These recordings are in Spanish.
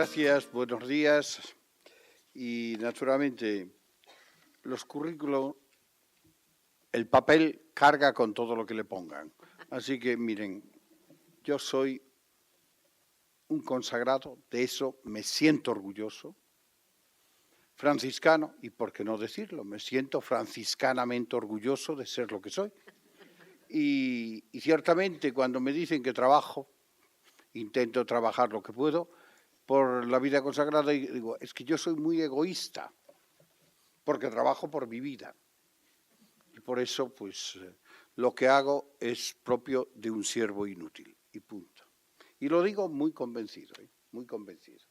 gracias, buenos días. Y naturalmente, los currículos, el papel carga con todo lo que le pongan. Así que miren, yo soy un consagrado, de eso me siento orgulloso. Franciscano, y por qué no decirlo, me siento franciscanamente orgulloso de ser lo que soy. Y ciertamente cuando me dicen que trabajo, intento trabajar lo que puedo por la vida consagrada y digo, es que yo soy muy egoísta, porque trabajo por mi vida. Y por eso, pues, lo que hago es propio de un siervo inútil, y punto. Y lo digo muy convencido, muy convencido.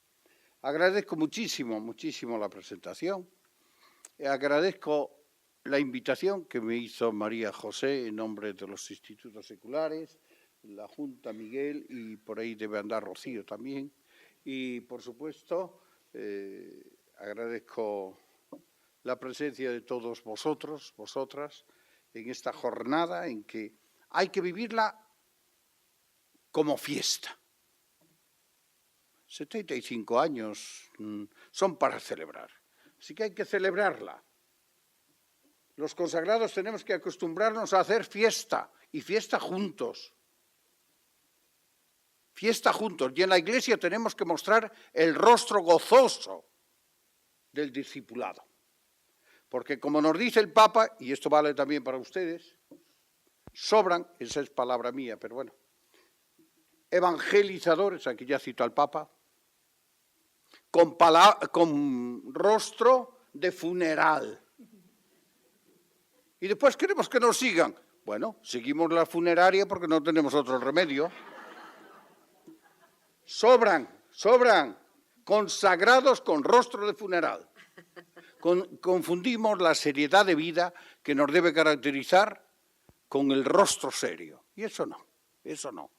Agradezco muchísimo, muchísimo la presentación. Agradezco la invitación que me hizo María José en nombre de los institutos seculares, la Junta Miguel y por ahí debe andar Rocío también. Y, por supuesto, agradezco la presencia de todos vosotros, vosotras, en esta jornada en que hay que vivirla como fiesta. 75 años son para celebrar, así que hay que celebrarla. Los consagrados tenemos que acostumbrarnos a hacer fiesta, y fiesta juntos. Fiesta juntos. Y en la Iglesia tenemos que mostrar el rostro gozoso del discipulado. Porque como nos dice el Papa, y esto vale también para ustedes, sobran, esa es palabra mía, pero bueno, evangelizadores, aquí ya cito al Papa, con rostro de funeral. Y después queremos que nos sigan. Bueno, seguimos la funeraria porque no tenemos otro remedio. Sobran, consagrados con rostro de funeral. Confundimos la seriedad de vida que nos debe caracterizar con el rostro serio. Y eso no, eso no.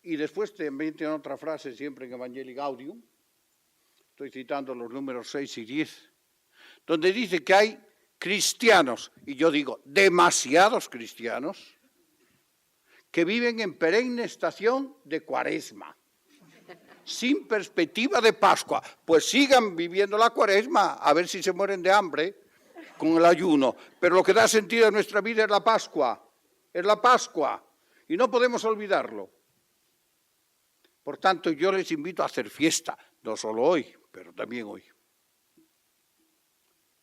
Y después también tiene otra frase siempre en Evangelii Gaudium, estoy citando los números 6 y 10, donde dice que hay cristianos, y yo digo demasiados cristianos, que viven en perenne estación de Cuaresma, sin perspectiva de Pascua. Pues sigan viviendo la Cuaresma, a ver si se mueren de hambre con el ayuno. Pero lo que da sentido a nuestra vida es la Pascua, y no podemos olvidarlo. Por tanto, yo les invito a hacer fiesta, no solo hoy, pero también hoy.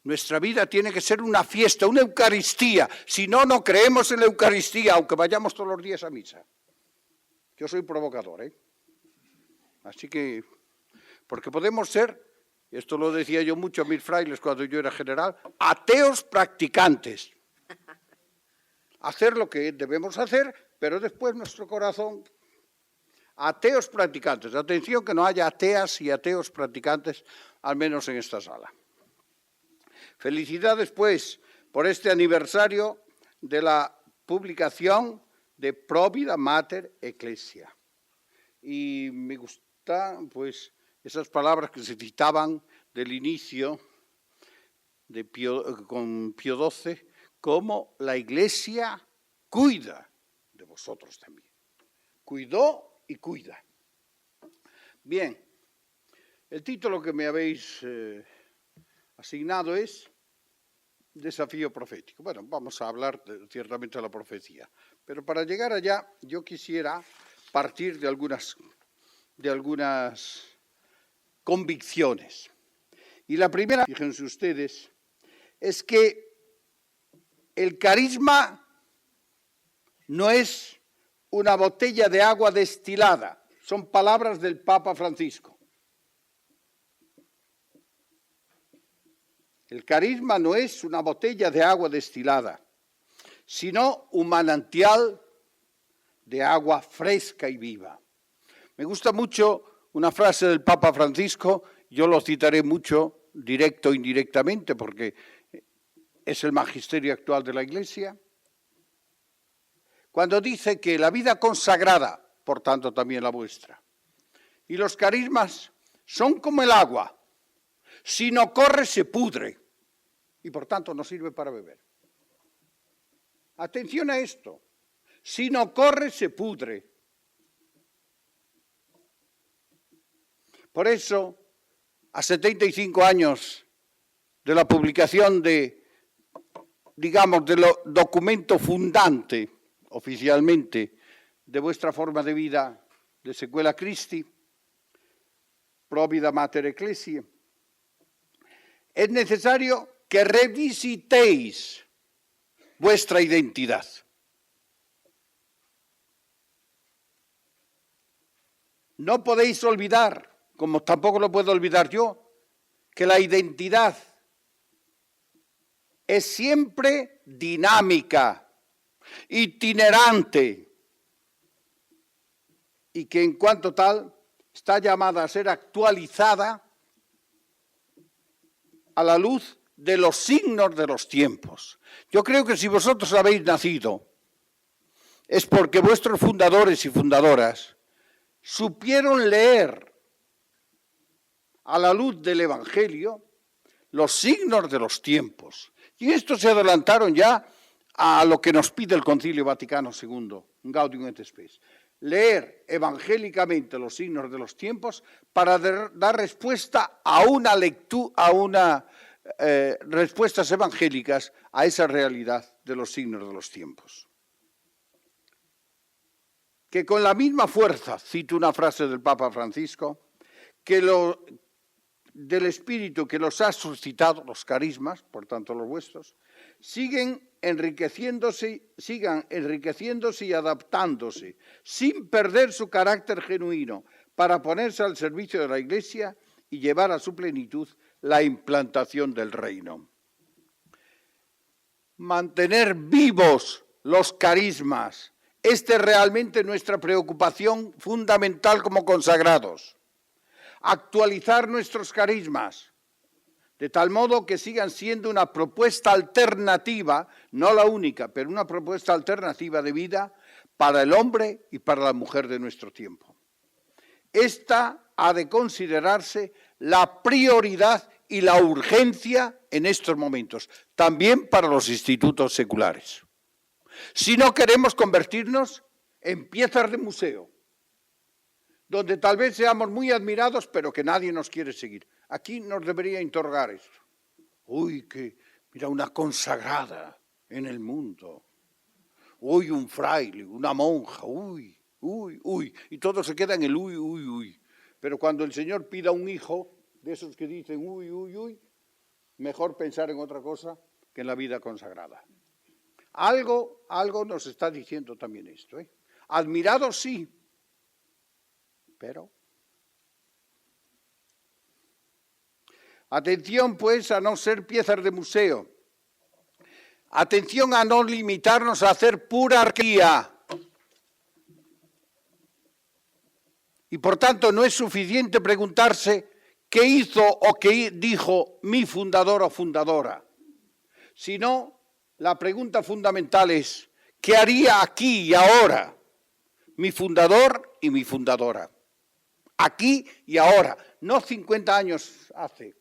Nuestra vida tiene que ser una fiesta, una Eucaristía. Si no, no creemos en la Eucaristía, aunque vayamos todos los días a misa. Yo soy provocador, ¿eh? Así que, porque podemos ser, esto lo decía yo mucho a mis frailes cuando yo era general, ateos practicantes. Hacer lo que debemos hacer, pero después nuestro corazón... Ateos practicantes. Atención que no haya ateas y ateos practicantes, al menos en esta sala. Felicidades, pues, por este aniversario de la publicación de Provida Mater Ecclesia. Y me gustan, pues, esas palabras que se citaban del inicio con Pío XII, como la Iglesia cuida de vosotros también. Cuidó y cuida. Bien, el título que me habéis asignado es Desafío profético. Bueno, vamos a hablar ciertamente de la profecía, pero para llegar allá yo quisiera partir de algunas convicciones. Y la primera, fíjense ustedes, es que el carisma no es una botella de agua destilada. Son palabras del Papa Francisco. El carisma no es una botella de agua destilada, sino un manantial de agua fresca y viva. Me gusta mucho una frase del Papa Francisco, yo lo citaré mucho, directo o indirectamente, porque es el magisterio actual de la Iglesia, cuando dice que la vida consagrada, por tanto también la vuestra, y los carismas son como el agua, si no corre se pudre, y por tanto no sirve para beber. Atención a esto, si no corre se pudre. Por eso, a 75 años de la publicación de, digamos, del documento fundante, oficialmente, de vuestra forma de vida de Sequela Christi, Provida Mater Ecclesiae, es necesario que revisitéis vuestra identidad. No podéis olvidar, como tampoco lo puedo olvidar yo, que la identidad es siempre dinámica, itinerante, y que en cuanto tal está llamada a ser actualizada a la luz de los signos de los tiempos. Yo creo que si vosotros habéis nacido, es porque vuestros fundadores y fundadoras supieron leer a la luz del Evangelio los signos de los tiempos. Y estos se adelantaron ya a lo que nos pide el Concilio Vaticano II, Gaudium et Spes. Leer evangélicamente los signos de los tiempos para dar respuesta a respuestas evangélicas a esa realidad de los signos de los tiempos. Que con la misma fuerza, cito una frase del Papa Francisco, del Espíritu que los ha suscitado, los carismas, por tanto los vuestros, sigan enriqueciéndose y adaptándose, sin perder su carácter genuino, para ponerse al servicio de la Iglesia y llevar a su plenitud la implantación del reino. Mantener vivos los carismas. Esta es realmente nuestra preocupación fundamental como consagrados. Actualizar nuestros carismas, de tal modo que sigan siendo una propuesta alternativa, no la única, pero una propuesta alternativa de vida para el hombre y para la mujer de nuestro tiempo. Esta ha de considerarse la prioridad y la urgencia en estos momentos, también para los institutos seculares. Si no queremos convertirnos en piezas de museo, donde tal vez seamos muy admirados, pero que nadie nos quiere seguir. Aquí nos debería interrogar esto. Uy, mira, una consagrada en el mundo. Uy, un fraile, una monja, uy. Y todo se queda en el uy. Pero cuando el Señor pida un hijo, de esos que dicen uy, mejor pensar en otra cosa que en la vida consagrada. Algo nos está diciendo también esto. Admirados sí, pero atención pues a no ser piezas de museo. Atención a no limitarnos a hacer pura arquía. Y por tanto no es suficiente preguntarse qué hizo o qué dijo mi fundador o fundadora, sino la pregunta fundamental es ¿qué haría aquí y ahora mi fundador y mi fundadora? Aquí y ahora, no 50 años hace,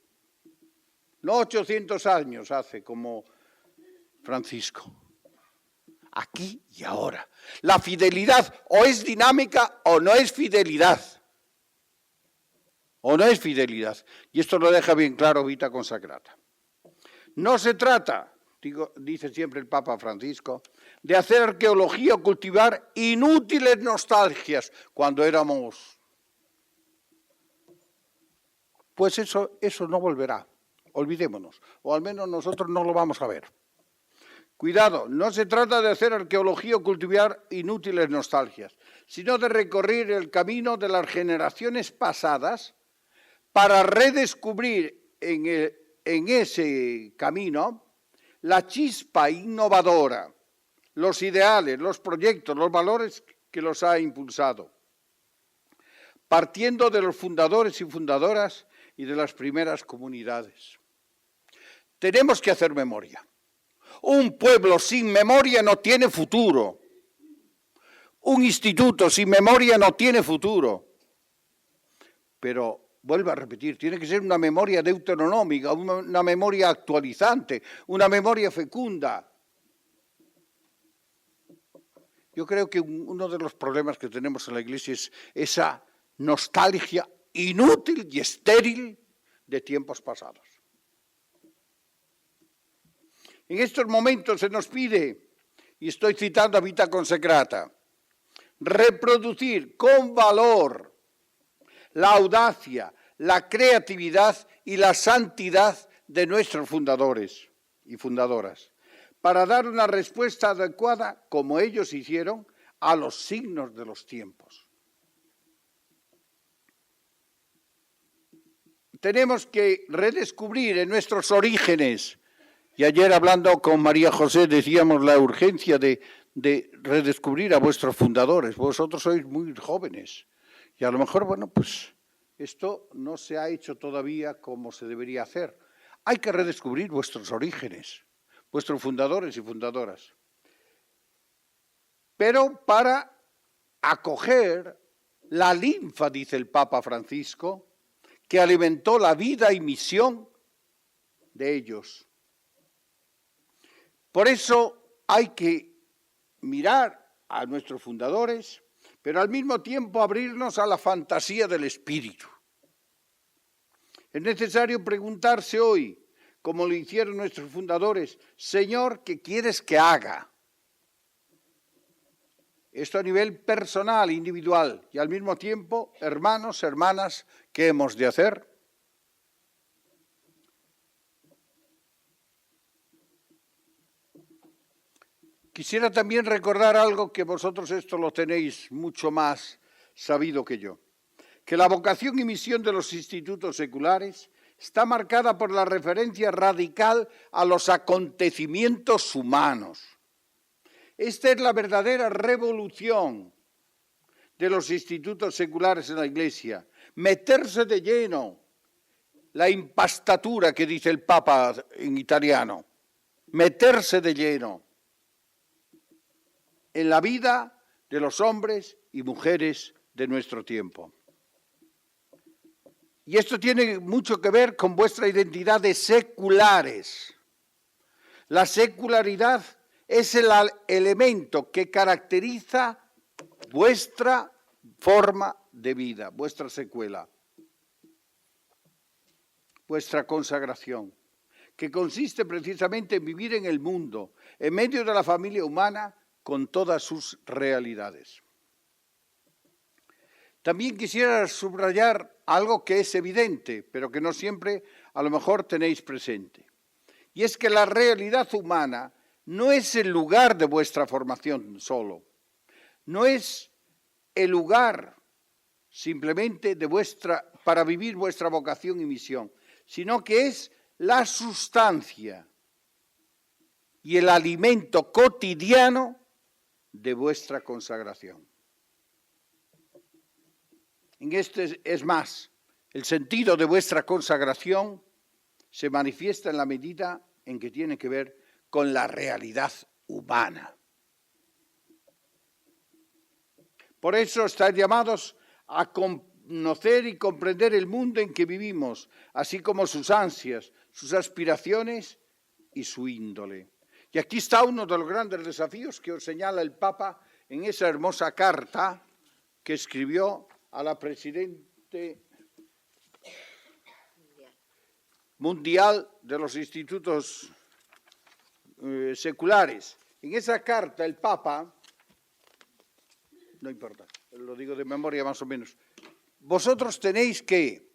no 800 años hace como Francisco. Aquí y ahora. La fidelidad o es dinámica o no es fidelidad. O no es fidelidad. Y esto lo deja bien claro Vita Consacrata. No se trata, dice siempre el Papa Francisco, de hacer arqueología o cultivar inútiles nostalgias cuando éramos. Pues eso no volverá. Olvidémonos. O al menos nosotros no lo vamos a ver. Cuidado, no se trata de hacer arqueología o cultivar inútiles nostalgias, sino de recorrer el camino de las generaciones pasadas para redescubrir en ese camino la chispa innovadora, los ideales, los proyectos, los valores que los ha impulsado, partiendo de los fundadores y fundadoras y de las primeras comunidades. Tenemos que hacer memoria. Un pueblo sin memoria no tiene futuro. Un instituto sin memoria no tiene futuro. Pero, vuelvo a repetir, tiene que ser una memoria deuteronómica, una memoria actualizante, una memoria fecunda. Yo creo que uno de los problemas que tenemos en la Iglesia es esa nostalgia inútil y estéril de tiempos pasados. En estos momentos se nos pide, y estoy citando a Vita Consecrata, reproducir con valor la audacia, la creatividad y la santidad de nuestros fundadores y fundadoras, para dar una respuesta adecuada, como ellos hicieron, a los signos de los tiempos. Tenemos que redescubrir en nuestros orígenes, y ayer hablando con María José decíamos la urgencia de redescubrir a vuestros fundadores. Vosotros sois muy jóvenes y a lo mejor, bueno, pues esto no se ha hecho todavía como se debería hacer. Hay que redescubrir vuestros orígenes, vuestros fundadores y fundadoras. Pero para acoger la linfa, dice el Papa Francisco, que alimentó la vida y misión de ellos. Por eso hay que mirar a nuestros fundadores, pero al mismo tiempo abrirnos a la fantasía del espíritu. Es necesario preguntarse hoy, como lo hicieron nuestros fundadores, Señor, ¿qué quieres que haga? Esto a nivel personal, individual, y al mismo tiempo, hermanos, hermanas, ¿qué hemos de hacer? Quisiera también recordar algo que vosotros esto lo tenéis mucho más sabido que yo, que la vocación y misión de los institutos seculares está marcada por la referencia radical a los acontecimientos humanos. Esta es la verdadera revolución de los institutos seculares en la Iglesia, meterse de lleno, la impastatura que dice el Papa en italiano, meterse de lleno en la vida de los hombres y mujeres de nuestro tiempo. Y esto tiene mucho que ver con vuestra identidad de seculares. La secularidad es el elemento que caracteriza vuestra forma de vida, vuestra secuela, vuestra consagración, que consiste precisamente en vivir en el mundo, en medio de la familia humana, con todas sus realidades. También quisiera subrayar algo que es evidente, pero que no siempre a lo mejor tenéis presente. Y es que la realidad humana no es el lugar de vuestra formación solo. No es el lugar simplemente para vivir vuestra vocación y misión, sino que es la sustancia y el alimento cotidiano de vuestra consagración. Es más, el sentido de vuestra consagración se manifiesta en la medida en que tiene que ver con la realidad humana. Por eso estáis llamados a conocer y comprender el mundo en que vivimos, así como sus ansias, sus aspiraciones y su índole. Y aquí está uno de los grandes desafíos que os señala el Papa en esa hermosa carta que escribió a la presidente mundial de los institutos seculares. En esa carta el Papa, no importa, lo digo de memoria más o menos, vosotros tenéis que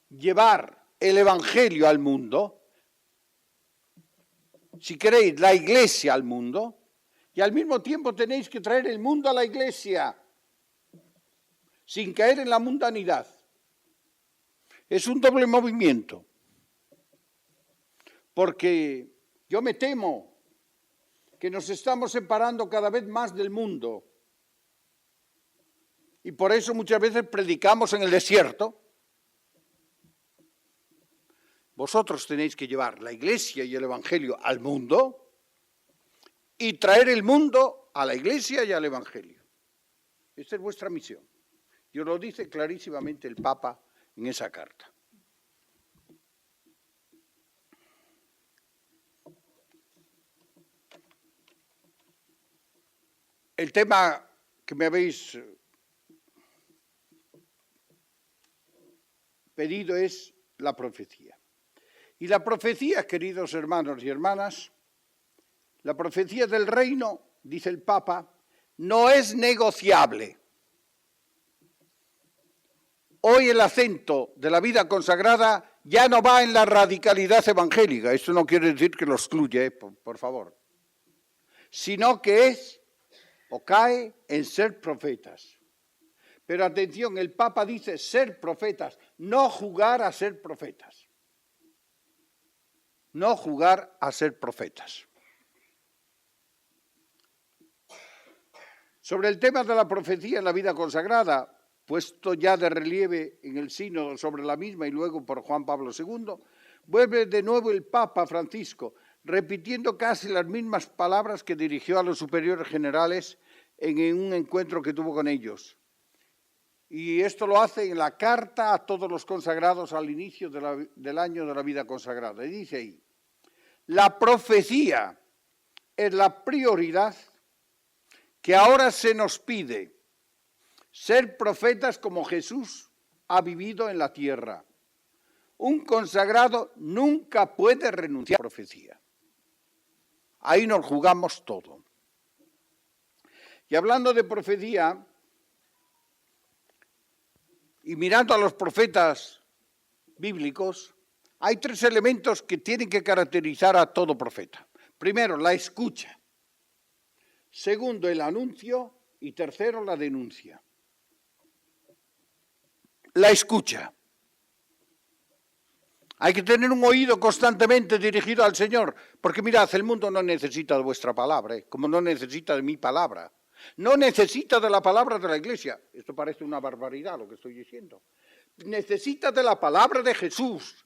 llevar el Evangelio al mundo, si queréis, la Iglesia al mundo, y al mismo tiempo tenéis que traer el mundo a la Iglesia, sin caer en la mundanidad. Es un doble movimiento, porque yo me temo que nos estamos separando cada vez más del mundo, y por eso muchas veces predicamos en el desierto. Vosotros tenéis que llevar la Iglesia y el Evangelio al mundo y traer el mundo a la Iglesia y al Evangelio. Esta es vuestra misión. Y os lo dice clarísimamente el Papa en esa carta. El tema que me habéis pedido es la profecía. Y la profecía, queridos hermanos y hermanas, la profecía del reino, dice el Papa, no es negociable. Hoy el acento de la vida consagrada ya no va en la radicalidad evangélica, esto no quiere decir que lo excluye, por favor, sino que es o cae en ser profetas. Pero atención, el Papa dice ser profetas, no jugar a ser profetas. No jugar a ser profetas. Sobre el tema de la profecía en la vida consagrada, puesto ya de relieve en el sínodo sobre la misma y luego por Juan Pablo II, vuelve de nuevo el Papa Francisco, repitiendo casi las mismas palabras que dirigió a los superiores generales en un encuentro que tuvo con ellos. Y esto lo hace en la carta a todos los consagrados al inicio del año de la vida consagrada. Y dice ahí, la profecía es la prioridad que ahora se nos pide, ser profetas como Jesús ha vivido en la tierra. Un consagrado nunca puede renunciar a la profecía. Ahí nos jugamos todo. Y hablando de profecía, y mirando a los profetas bíblicos, hay 3 elementos que tienen que caracterizar a todo profeta. Primero, la escucha. Segundo, el anuncio. Y tercero, la denuncia. La escucha. Hay que tener un oído constantemente dirigido al Señor, porque mirad, el mundo no necesita de vuestra palabra, como no necesita de mi palabra. No necesita de la palabra de la Iglesia. Esto parece una barbaridad lo que estoy diciendo. Necesita de la palabra de Jesús.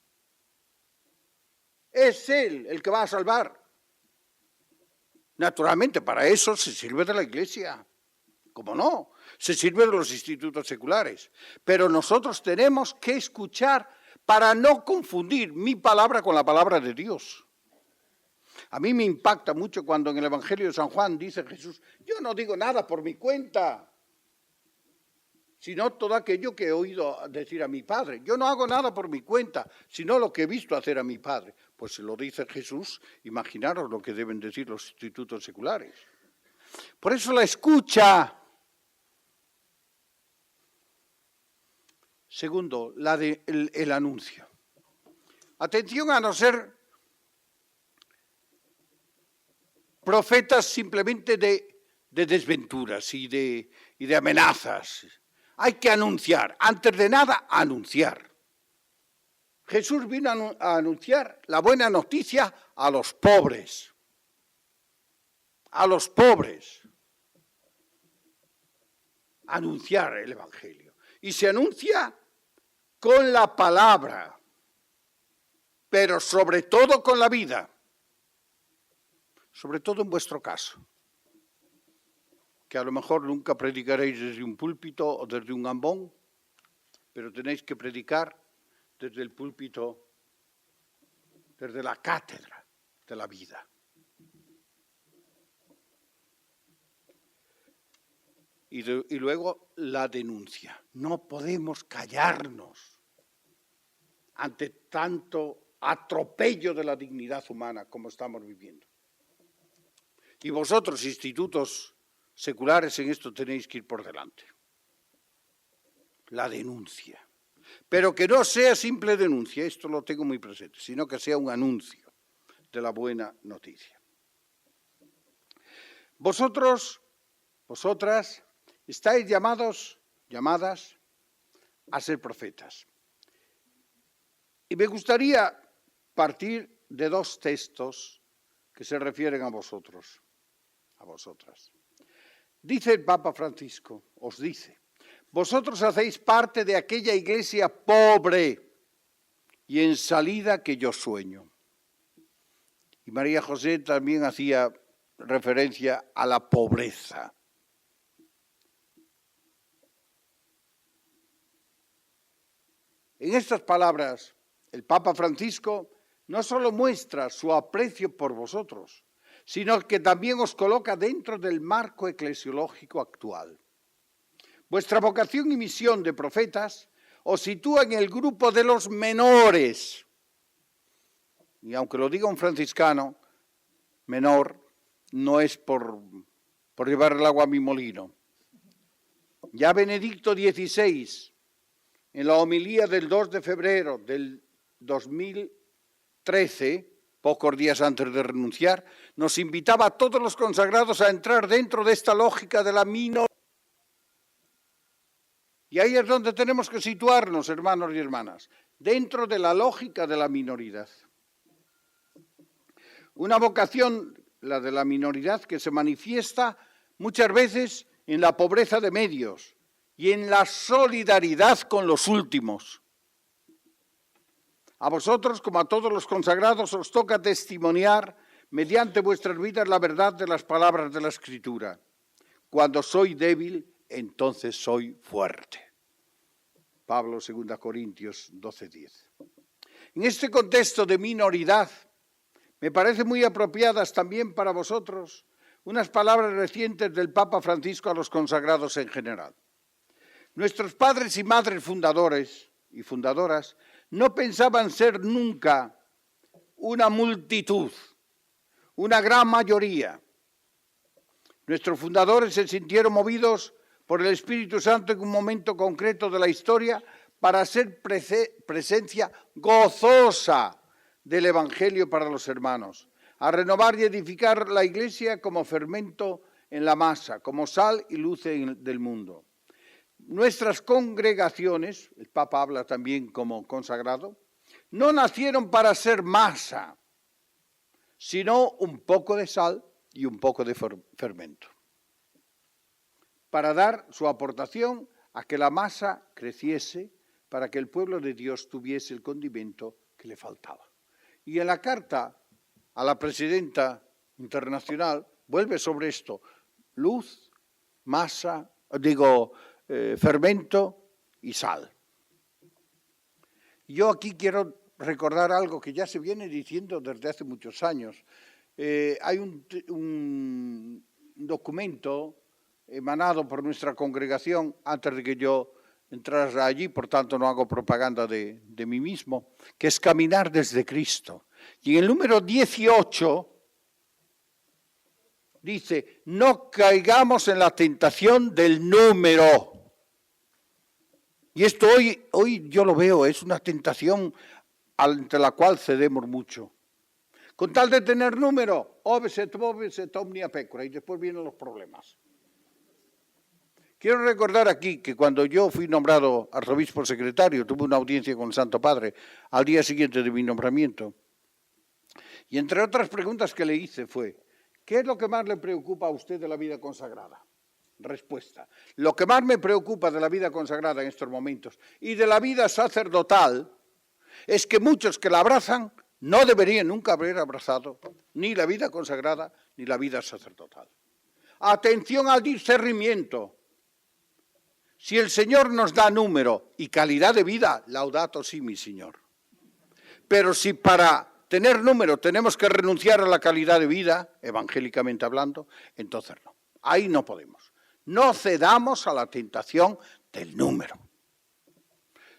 Es Él el que va a salvar. Naturalmente, para eso se sirve de la Iglesia. ¿Cómo no? Se sirve de los institutos seculares. Pero nosotros tenemos que escuchar para no confundir mi palabra con la palabra de Dios. A mí me impacta mucho cuando en el Evangelio de San Juan dice Jesús, yo no digo nada por mi cuenta, sino todo aquello que he oído decir a mi Padre. Yo no hago nada por mi cuenta, sino lo que he visto hacer a mi Padre. Pues si lo dice Jesús, imaginaros lo que deben decir los institutos seculares. Por eso la escucha. Segundo, el anuncio. Atención a no ser profetas simplemente de desventuras y de amenazas. Hay que anunciar, antes de nada, anunciar. Jesús vino a anunciar la buena noticia a los pobres. A los pobres. Anunciar el Evangelio. Y se anuncia con la palabra, pero sobre todo con la vida. Sobre todo en vuestro caso, que a lo mejor nunca predicaréis desde un púlpito o desde un ambón, pero tenéis que predicar desde el púlpito, desde la cátedra de la vida. Y luego la denuncia. No podemos callarnos ante tanto atropello de la dignidad humana como estamos viviendo. Y vosotros, institutos seculares, en esto tenéis que ir por delante. La denuncia. Pero que no sea simple denuncia, esto lo tengo muy presente, sino que sea un anuncio de la buena noticia. Vosotros, vosotras, estáis llamadas a ser profetas. Y me gustaría partir de 2 textos que se refieren a vosotros, a vosotras. Dice el Papa Francisco, os dice, vosotros hacéis parte de aquella iglesia pobre y en salida que yo sueño. Y María José también hacía referencia a la pobreza. En estas palabras, el Papa Francisco no solo muestra su aprecio por vosotros, sino que también os coloca dentro del marco eclesiológico actual. Vuestra vocación y misión de profetas os sitúa en el grupo de los menores. Y aunque lo diga un franciscano, menor no es por llevar el agua a mi molino. Ya Benedicto XVI, en la homilía del 2 de febrero del 2013, pocos días antes de renunciar, nos invitaba a todos los consagrados a entrar dentro de esta lógica de la minoría. Y ahí es donde tenemos que situarnos, hermanos y hermanas, dentro de la lógica de la minoridad. Una vocación, la de la minoridad, que se manifiesta muchas veces en la pobreza de medios y en la solidaridad con los últimos. A vosotros, como a todos los consagrados, os toca testimoniar mediante vuestras vidas la verdad de las palabras de la Escritura. Cuando soy débil, entonces soy fuerte. Pablo, 2 Corintios 12:10. En este contexto de minoridad, me parece muy apropiadas también para vosotros unas palabras recientes del Papa Francisco a los consagrados en general. Nuestros padres y madres fundadores y fundadoras no pensaban ser nunca una multitud, una gran mayoría. Nuestros fundadores se sintieron movidos por el Espíritu Santo en un momento concreto de la historia para ser presencia gozosa del Evangelio para los hermanos, a renovar y edificar la Iglesia como fermento en la masa, como sal y luz del mundo. Nuestras congregaciones, el Papa habla también como consagrado, no nacieron para ser masa, sino un poco de sal y un poco de fermento, para dar su aportación a que la masa creciese, para que el pueblo de Dios tuviese el condimento que le faltaba. Y en la carta a la presidenta internacional vuelve sobre esto: luz, masa, fermento y sal. Yo aquí quiero recordar algo que ya se viene diciendo desde hace muchos años. Hay un documento emanado por nuestra congregación antes de que yo entrara allí, por tanto no hago propaganda de mí mismo, que es Caminar desde Cristo. Y en el número 18 dice: no caigamos en la tentación del número. Y esto hoy yo lo veo, es una tentación ante la cual cedemos mucho. Con tal de tener número, obeset omnia pecora, y después vienen los problemas. Quiero recordar aquí que cuando yo fui nombrado arzobispo secretario, tuve una audiencia con el Santo Padre al día siguiente de mi nombramiento. Y entre otras preguntas que le hice fue: ¿qué es lo que más le preocupa a usted de la vida consagrada? Respuesta: lo que más me preocupa de la vida consagrada en estos momentos y de la vida sacerdotal es que muchos que la abrazan no deberían nunca haber abrazado ni la vida consagrada ni la vida sacerdotal. Atención al discernimiento. Si el Señor nos da número y calidad de vida, laudato si, mi Señor. Pero si para tener número tenemos que renunciar a la calidad de vida, evangélicamente hablando, entonces no. Ahí no podemos. No cedamos a la tentación del número.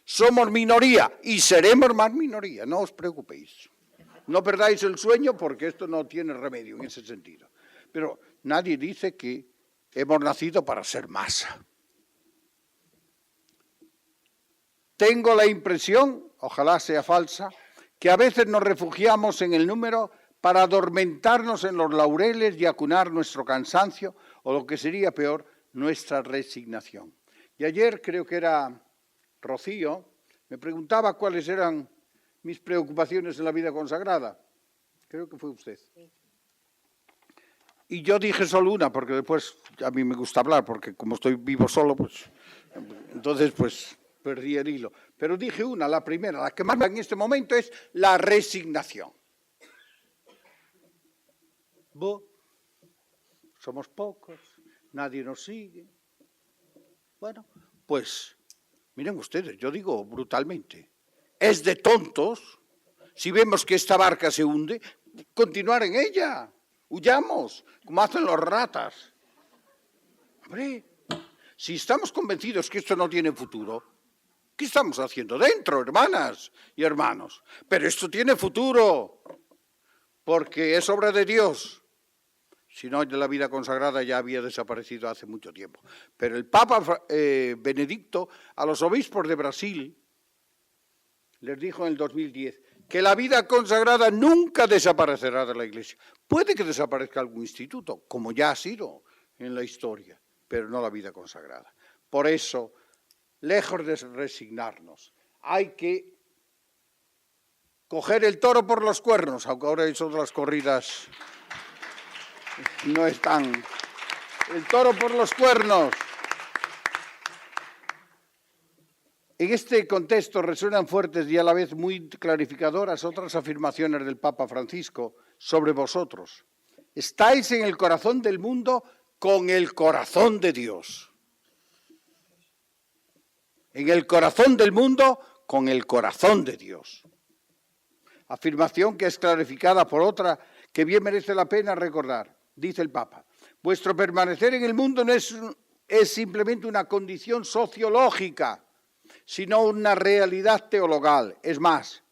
Somos minoría y seremos más minoría, no os preocupéis. No perdáis el sueño porque esto no tiene remedio en ese sentido. Pero nadie dice que hemos nacido para ser masa. Tengo la impresión, ojalá sea falsa, que a veces nos refugiamos en el número para adormentarnos en los laureles y acunar nuestro cansancio, o lo que sería peor, nuestra resignación. Y ayer, creo que era Rocío, me preguntaba cuáles eran mis preocupaciones en la vida consagrada. Creo que fue usted. Y yo dije solo una, porque después a mí me gusta hablar, porque como estoy vivo solo, pues entonces pues perdí el hilo. Pero dije una, la primera, la que más en este momento es la resignación. Somos pocos, nadie nos sigue. Bueno, pues miren ustedes, yo digo brutalmente, es de tontos, si vemos que esta barca se hunde, continuar en ella. Huyamos, como hacen los ratas. Hombre, si estamos convencidos que esto no tiene futuro, ¿Qué estamos haciendo dentro, hermanas y hermanos? Pero esto tiene futuro, porque es obra de Dios. Si no, la vida consagrada ya había desaparecido hace mucho tiempo. Pero el Papa Benedicto a los obispos de Brasil les dijo en el 2010 que la vida consagrada nunca desaparecerá de la Iglesia. Puede que desaparezca algún instituto, como ya ha sido en la historia, pero no la vida consagrada. Por eso, lejos de resignarnos, hay que coger el toro por los cuernos, aunque ahora eso de las corridas no están. El toro por los cuernos. En este contexto resuenan fuertes y a la vez muy clarificadoras otras afirmaciones del Papa Francisco sobre vosotros. Estáis en el corazón del mundo con el corazón de Dios. En el corazón del mundo con el corazón de Dios. Afirmación que es clarificada por otra que bien merece la pena recordar. Dice el Papa, vuestro permanecer en el mundo no es simplemente una condición sociológica, sino una realidad teologal. Es más,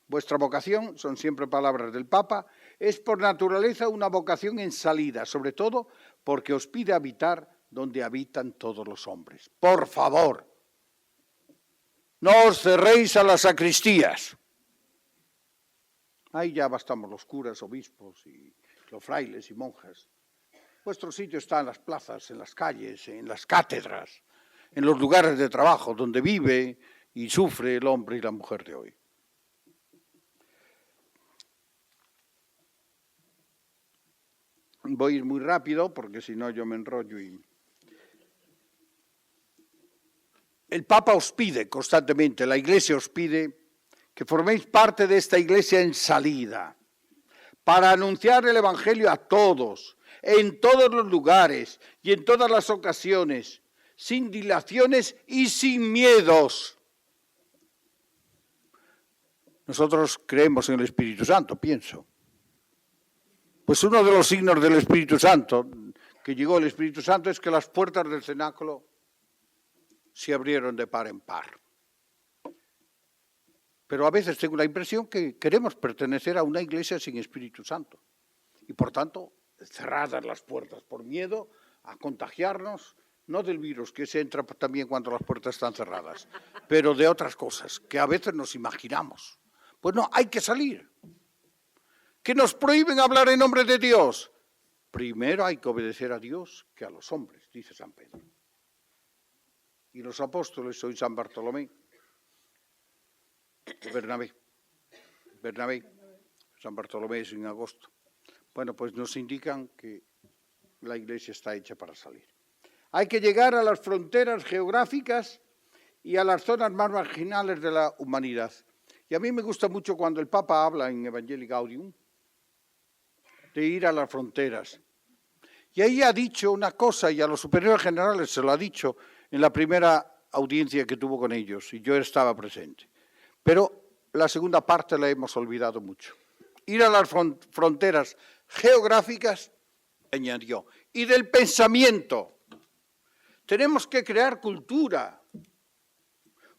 vuestra vocación, son siempre palabras del Papa, es por naturaleza una vocación en salida, sobre todo porque os pide habitar donde habitan todos los hombres. Por favor, no os cerréis a las sacristías. Ahí ya bastamos los curas, obispos y los frailes y monjas. Vuestro sitio está en las plazas, en las calles, en las cátedras, en los lugares de trabajo donde vive y sufre el hombre y la mujer de hoy. Voy a ir muy rápido porque si no yo me enrollo. El Papa os pide constantemente, la Iglesia os pide que forméis parte de esta Iglesia en salida, para anunciar el Evangelio a todos, en todos los lugares y en todas las ocasiones, sin dilaciones y sin miedos. Nosotros creemos en el Espíritu Santo, pienso. Pues uno de los signos del Espíritu Santo, que llegó el Espíritu Santo, es que las puertas del cenáculo se abrieron de par en par. Pero a veces tengo la impresión que queremos pertenecer a una iglesia sin Espíritu Santo. Y por tanto, cerradas las puertas por miedo a contagiarnos, no del virus, que se entra también cuando las puertas están cerradas, pero de otras cosas que a veces nos imaginamos. Pues no, hay que salir. ¿Que nos prohíben hablar en nombre de Dios? Primero hay que obedecer a Dios que a los hombres, dice San Pedro. Y los apóstoles, soy San Bartolomé, Bernabé. San Bartolomé es en agosto. Bueno, pues nos indican que la Iglesia está hecha para salir. Hay que llegar a las fronteras geográficas y a las zonas más marginales de la humanidad. Y a mí me gusta mucho cuando el Papa habla en Evangelii Gaudium de ir a las fronteras. Y ahí ha dicho una cosa, y a los superiores generales se lo ha dicho en la primera audiencia que tuvo con ellos, y yo estaba presente. Pero la segunda parte la hemos olvidado mucho. Ir a las fronteras geográficas, añadió, y del pensamiento. Tenemos que crear cultura,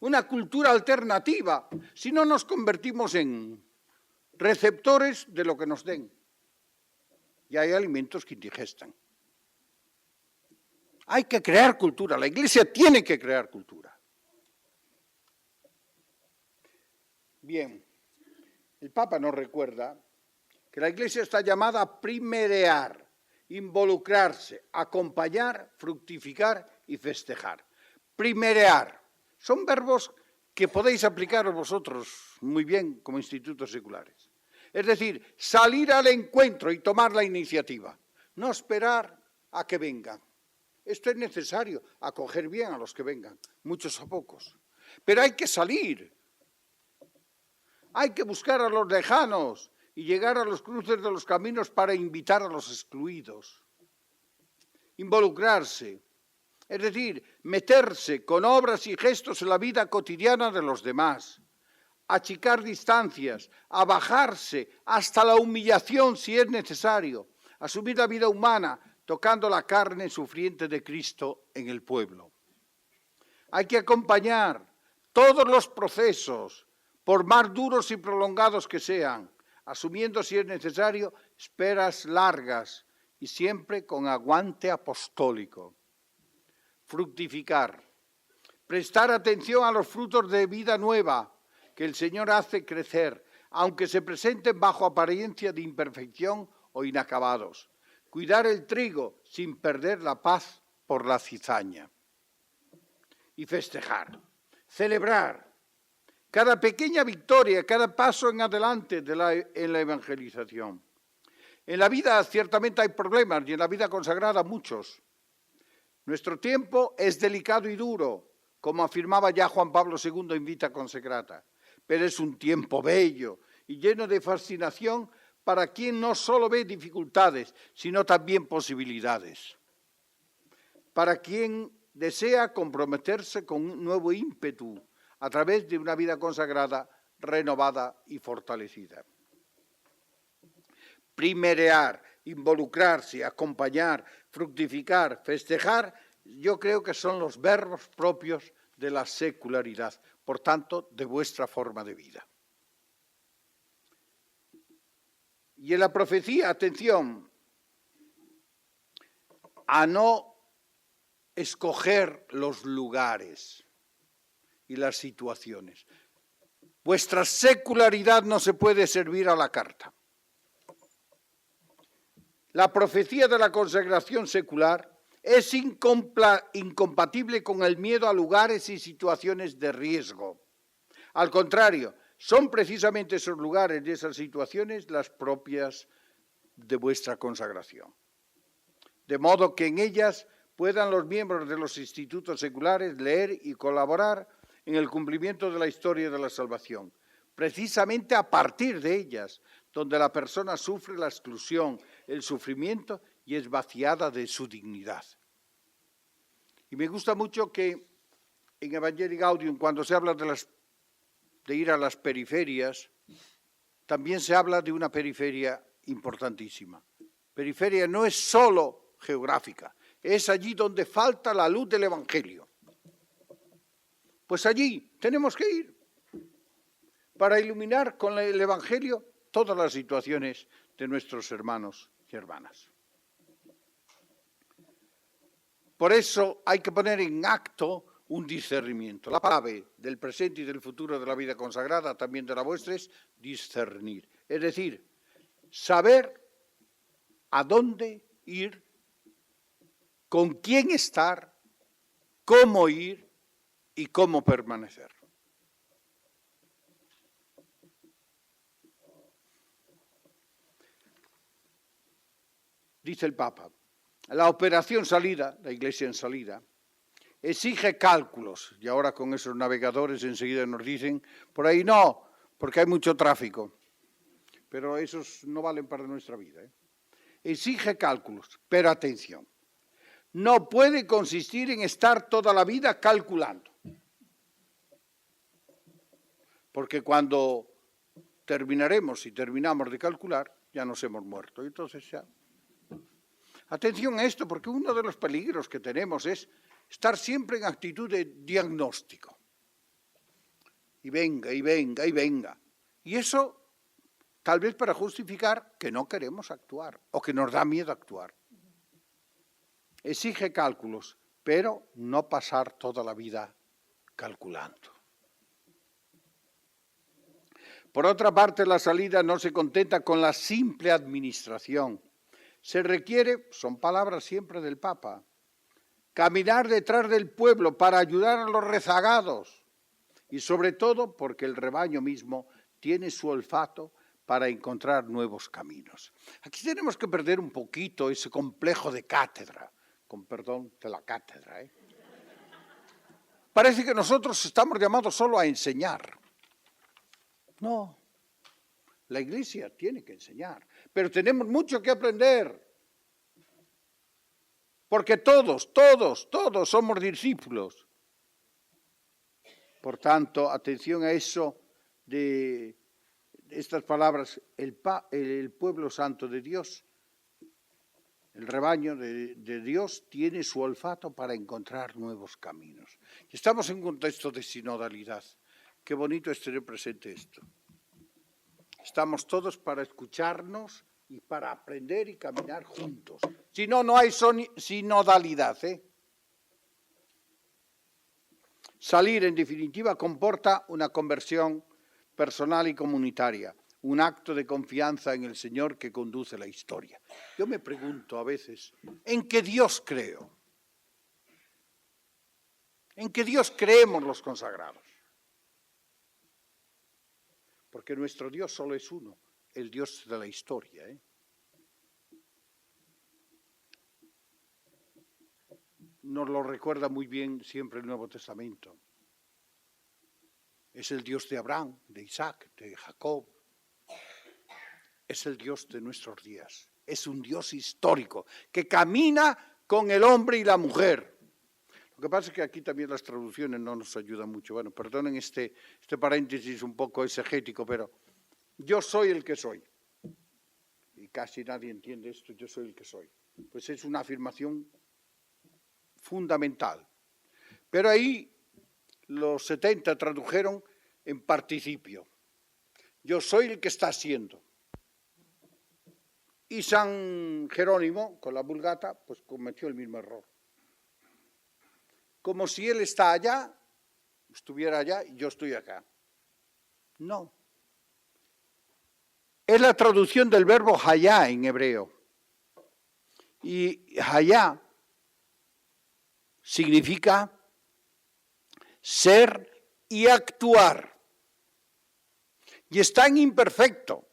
una cultura alternativa, si no nos convertimos en receptores de lo que nos den. Y hay alimentos que indigestan. Hay que crear cultura, la Iglesia tiene que crear cultura. Bien, el Papa nos recuerda que la Iglesia está llamada a primerear, involucrarse, acompañar, fructificar y festejar. Primerear. Son verbos que podéis aplicaros vosotros muy bien como institutos seculares. Es decir, salir al encuentro y tomar la iniciativa. No esperar a que vengan. Esto es necesario, acoger bien a los que vengan, muchos a pocos. Pero hay que salir. Hay que buscar a los lejanos y llegar a los cruces de los caminos para invitar a los excluidos. Involucrarse, es decir, meterse con obras y gestos en la vida cotidiana de los demás. Achicar distancias, a bajarse hasta la humillación si es necesario. Asumir la vida humana tocando la carne sufriente de Cristo en el pueblo. Hay que acompañar, todos los procesos, por más duros y prolongados que sean, asumiendo si es necesario esperas largas y siempre con aguante apostólico. Fructificar, prestar atención a los frutos de vida nueva que el Señor hace crecer, aunque se presenten bajo apariencia de imperfección o inacabados. Cuidar el trigo sin perder la paz por la cizaña. Y festejar, celebrar cada pequeña victoria, cada paso en adelante en la evangelización. En la vida ciertamente hay problemas y en la vida consagrada muchos. Nuestro tiempo es delicado y duro, como afirmaba ya Juan Pablo II en Vita Consecrata, pero es un tiempo bello y lleno de fascinación para quien no solo ve dificultades, sino también posibilidades. Para quien desea comprometerse con un nuevo ímpetu a través de una vida consagrada, renovada y fortalecida. Primerear, involucrarse, acompañar, fructificar, festejar, yo creo que son los verbos propios de la secularidad, por tanto, de vuestra forma de vida. Y en la profecía, atención, a no escoger los lugares y las situaciones. Vuestra secularidad no se puede servir a la carta. La profecía de la consagración secular es incompatible con el miedo a lugares y situaciones de riesgo. Al contrario, son precisamente esos lugares y esas situaciones las propias de vuestra consagración. De modo que en ellas puedan los miembros de los institutos seculares leer y colaborar en el cumplimiento de la historia de la salvación, precisamente a partir de ellas, donde la persona sufre la exclusión, el sufrimiento y es vaciada de su dignidad. Y me gusta mucho que en Evangelii Gaudium, cuando se habla de ir a las periferias, también se habla de una periferia importantísima. Periferia no es solo geográfica, es allí donde falta la luz del Evangelio. Pues allí tenemos que ir para iluminar con el Evangelio todas las situaciones de nuestros hermanos y hermanas. Por eso hay que poner en acto un discernimiento. La clave del presente y del futuro de la vida consagrada, también de la vuestra, es discernir. Es decir, saber a dónde ir, con quién estar, cómo ir y cómo permanecer. Dice el Papa, la operación salida, la Iglesia en salida, exige cálculos. Y ahora con esos navegadores enseguida nos dicen, por ahí no, porque hay mucho tráfico. Pero esos no valen para nuestra vida. Exige cálculos, pero atención. No puede consistir en estar toda la vida calculando. Porque cuando terminamos de calcular, ya nos hemos muerto. Entonces ya. Atención a esto, porque uno de los peligros que tenemos es estar siempre en actitud de diagnóstico. Y venga, y venga, y venga. Y eso tal vez para justificar que no queremos actuar o que nos da miedo actuar. Exige cálculos, pero no pasar toda la vida calculando. Por otra parte, la salida no se contenta con la simple administración. Se requiere, son palabras siempre del Papa, caminar detrás del pueblo para ayudar a los rezagados y sobre todo porque el rebaño mismo tiene su olfato para encontrar nuevos caminos. Aquí tenemos que perder un poquito ese complejo de cátedra, con perdón de la cátedra. Parece que nosotros estamos llamados solo a enseñar. No, la Iglesia tiene que enseñar, pero tenemos mucho que aprender. Porque todos somos discípulos. Por tanto, atención a eso de estas palabras, el pueblo santo de Dios El rebaño de Dios tiene su olfato para encontrar nuevos caminos. Estamos en un contexto de sinodalidad. Qué bonito es tener presente esto. Estamos todos para escucharnos y para aprender y caminar juntos. Si no, no hay sinodalidad. Salir, en definitiva, comporta una conversión personal y comunitaria, un acto de confianza en el Señor que conduce la historia. Yo me pregunto a veces, ¿en qué Dios creo? ¿En qué Dios creemos los consagrados? Porque nuestro Dios solo es uno, el Dios de la historia. Nos lo recuerda muy bien siempre el Nuevo Testamento. Es el Dios de Abraham, de Isaac, de Jacob. Es el Dios de nuestros días. Es un Dios histórico que camina con el hombre y la mujer. Lo que pasa es que aquí también las traducciones no nos ayudan mucho. Bueno, perdonen este paréntesis un poco exegético, pero yo soy el que soy. Y casi nadie entiende esto, yo soy el que soy. Pues es una afirmación fundamental. Pero ahí los 70 tradujeron en participio. Yo soy el que está siendo. Y San Jerónimo, con la Vulgata, pues cometió el mismo error. Como si él está allá, estuviera allá y yo estoy acá. No. Es la traducción del verbo hayá en hebreo. Y hayá significa ser y actuar. Y está en imperfecto.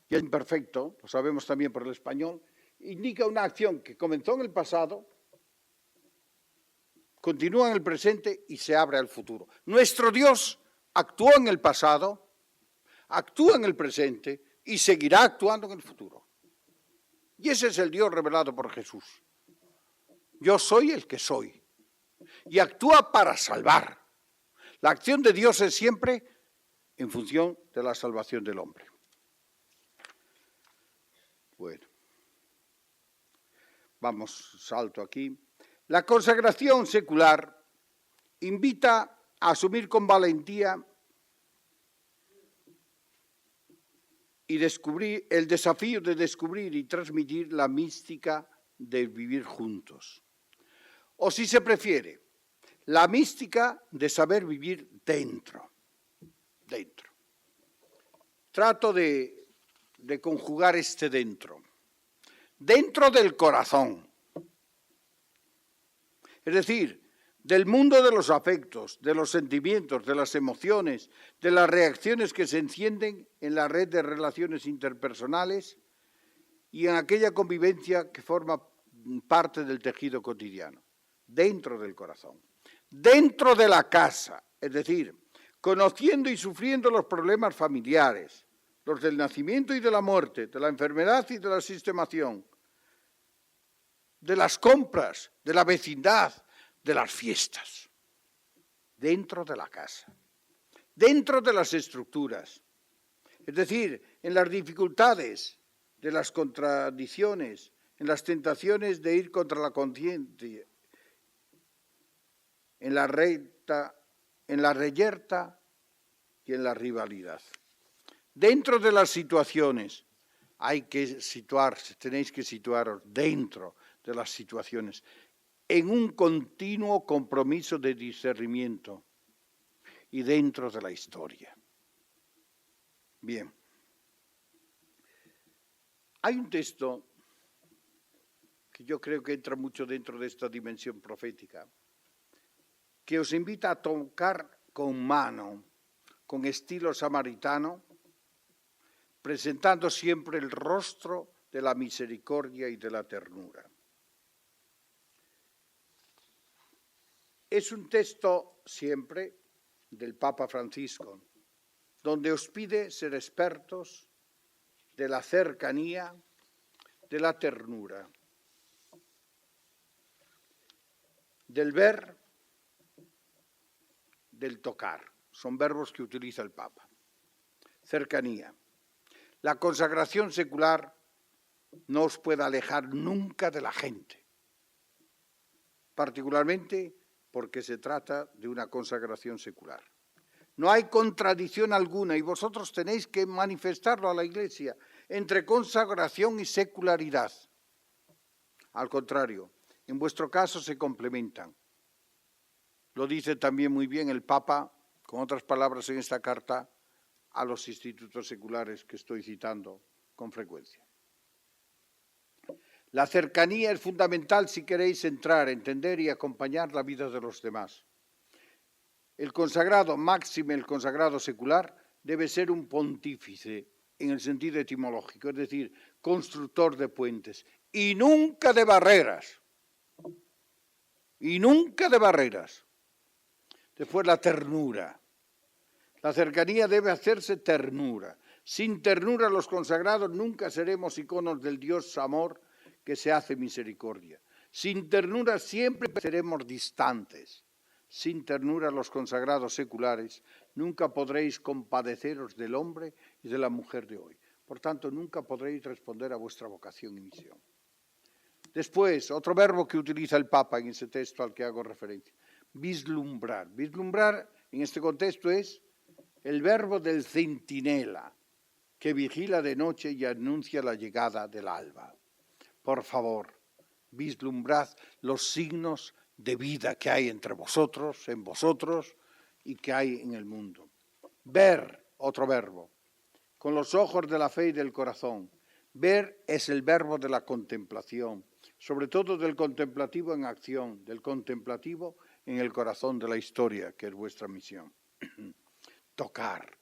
Y el imperfecto, lo sabemos también por el español, indica una acción que comenzó en el pasado, continúa en el presente y se abre al futuro. Nuestro Dios actuó en el pasado, actúa en el presente y seguirá actuando en el futuro. Y ese es el Dios revelado por Jesús. Yo soy el que soy. Y actúa para salvar. La acción de Dios es siempre en función de la salvación del hombre. Bueno, vamos, salto aquí. La consagración secular invita a asumir con valentía y descubrir el desafío de descubrir y transmitir la mística de vivir juntos. O si se prefiere, la mística de saber vivir dentro. Trato de conjugar este dentro. Dentro del corazón. Es decir, del mundo de los afectos, de los sentimientos, de las emociones, de las reacciones que se encienden en la red de relaciones interpersonales y en aquella convivencia que forma parte del tejido cotidiano. Dentro del corazón. Dentro de la casa, es decir, conociendo y sufriendo los problemas familiares, los del nacimiento y de la muerte, de la enfermedad y de la sistemación, de las compras, de la vecindad, de las fiestas. Dentro de la casa, dentro de las estructuras, es decir, en las dificultades, de las contradicciones, en las tentaciones de ir contra la conciencia, en la reyerta y en la rivalidad. Dentro de las situaciones hay que situarse, tenéis que situaros dentro de las situaciones, en un continuo compromiso de discernimiento y dentro de la historia. Bien. Hay un texto que yo creo que entra mucho dentro de esta dimensión profética, que os invita a tocar con mano, con estilo samaritano, presentando siempre el rostro de la misericordia y de la ternura. Es un texto siempre del Papa Francisco, donde os pide ser expertos de la cercanía, de la ternura, del ver, del tocar. Son verbos que utiliza el Papa. Cercanía. La consagración secular no os pueda alejar nunca de la gente, particularmente porque se trata de una consagración secular. No hay contradicción alguna, y vosotros tenéis que manifestarlo a la Iglesia, entre consagración y secularidad. Al contrario, en vuestro caso se complementan. Lo dice también muy bien el Papa, con otras palabras en esta carta, a los institutos seculares que estoy citando con frecuencia. La cercanía es fundamental si queréis entrar, entender y acompañar la vida de los demás. El consagrado, máxime el consagrado secular, debe ser un pontífice en el sentido etimológico, es decir, constructor de puentes y nunca de barreras. Y nunca de barreras. Después la ternura. La cercanía debe hacerse ternura. Sin ternura los consagrados nunca seremos iconos del Dios amor que se hace misericordia. Sin ternura siempre seremos distantes. Sin ternura los consagrados seculares nunca podréis compadeceros del hombre y de la mujer de hoy. Por tanto, nunca podréis responder a vuestra vocación y misión. Después, otro verbo que utiliza el Papa en ese texto al que hago referencia, vislumbrar. Vislumbrar en este contexto es el verbo del centinela, que vigila de noche y anuncia la llegada del alba. Por favor, vislumbrad los signos de vida que hay entre vosotros, en vosotros y que hay en el mundo. Ver, otro verbo, con los ojos de la fe y del corazón. Ver es el verbo de la contemplación, sobre todo del contemplativo en acción, del contemplativo en el corazón de la historia, que es vuestra misión. Tocar,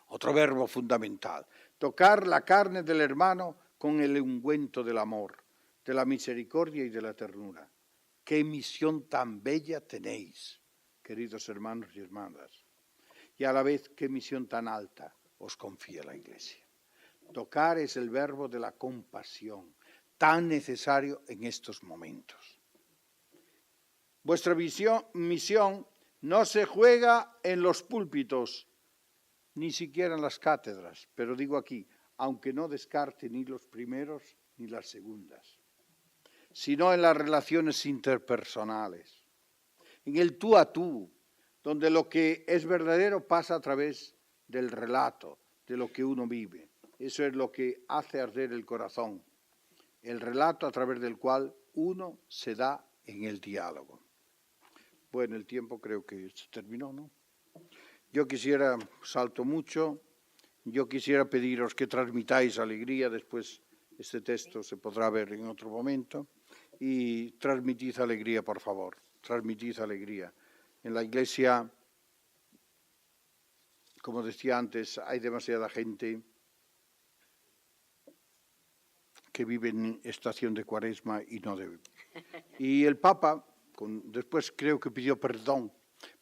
otro verbo fundamental. Tocar la carne del hermano con el ungüento del amor, de la misericordia y de la ternura. ¡Qué misión tan bella tenéis, queridos hermanos y hermanas! Y a la vez, qué misión tan alta os confía la Iglesia. Tocar es el verbo de la compasión, tan necesario en estos momentos. Vuestra misión no se juega en los púlpitos, ni siquiera en las cátedras, pero digo aquí, aunque no descarte ni los primeros ni las segundas, sino en las relaciones interpersonales, en el tú a tú, donde lo que es verdadero pasa a través del relato, de lo que uno vive. Eso es lo que hace arder el corazón, el relato a través del cual uno se da en el diálogo. Bueno, el tiempo creo que se terminó, ¿no? Yo quisiera, salto mucho, yo quisiera pediros que transmitáis alegría, después este texto se podrá ver en otro momento, y transmitid alegría, por favor, transmitid alegría. En la Iglesia, como decía antes, hay demasiada gente que vive en estación de Cuaresma y no debe. Y el Papa, después creo que pidió perdón,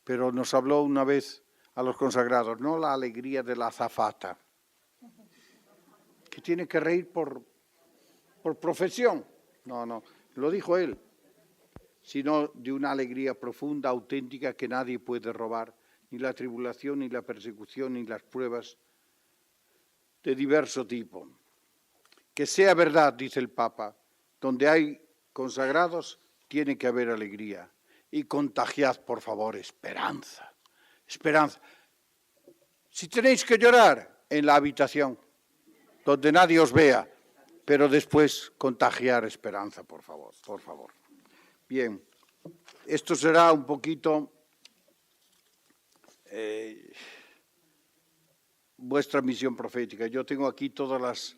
pero nos habló una vez a los consagrados, no la alegría de la azafata, que tiene que reír por profesión, no, lo dijo él, sino de una alegría profunda, auténtica, que nadie puede robar, ni la tribulación, ni la persecución, ni las pruebas de diverso tipo. Que sea verdad, dice el Papa, donde hay consagrados tiene que haber alegría. Y contagiad, por favor, esperanza. Esperanza. Si tenéis que llorar, en la habitación, donde nadie os vea, pero después contagiar esperanza, por favor, por favor. Bien, esto será un poquito vuestra misión profética. Yo tengo aquí todas las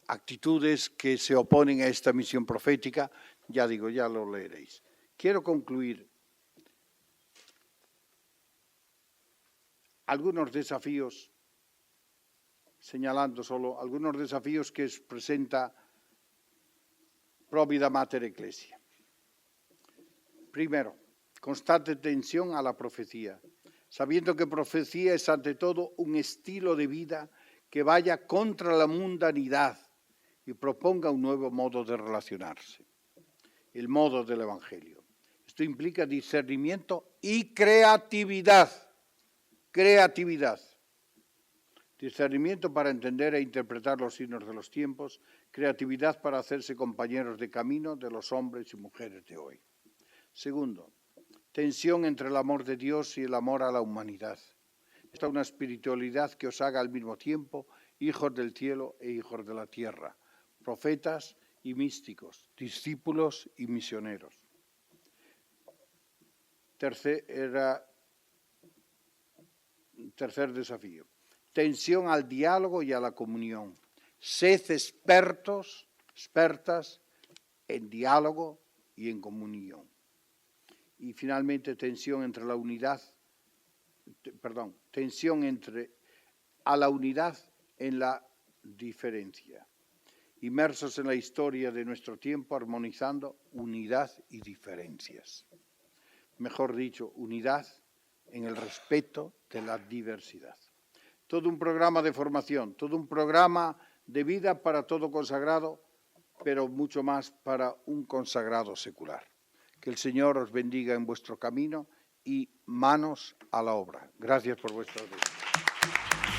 actitudes que se oponen a esta misión profética, ya digo, ya lo leeréis. Quiero concluir algunos desafíos, señalando solo algunos desafíos que presenta Provida Mater Ecclesia. Primero, constante atención a la profecía, sabiendo que profecía es ante todo un estilo de vida que vaya contra la mundanidad y proponga un nuevo modo de relacionarse, el modo del Evangelio. Esto implica discernimiento y creatividad. Creatividad. discernimiento para entender e interpretar los signos de los tiempos, creatividad para hacerse compañeros de camino de los hombres y mujeres de hoy. Segundo, tensión entre el amor de Dios y el amor a la humanidad. Esta una espiritualidad que os haga al mismo tiempo hijos del cielo e hijos de la tierra, profetas y místicos, discípulos y misioneros. Tercer desafío, tensión al diálogo y a la comunión. Sed expertas en diálogo y en comunión. Y finalmente, tensión entre la unidad en la diferencia. Inmersos en la historia de nuestro tiempo, armonizando unidad y diferencias. Mejor dicho, unidad en el respeto de la diversidad. Todo un programa de formación, todo un programa de vida para todo consagrado, pero mucho más para un consagrado secular. Que el Señor os bendiga en vuestro camino y manos a la obra. Gracias por vuestra atención.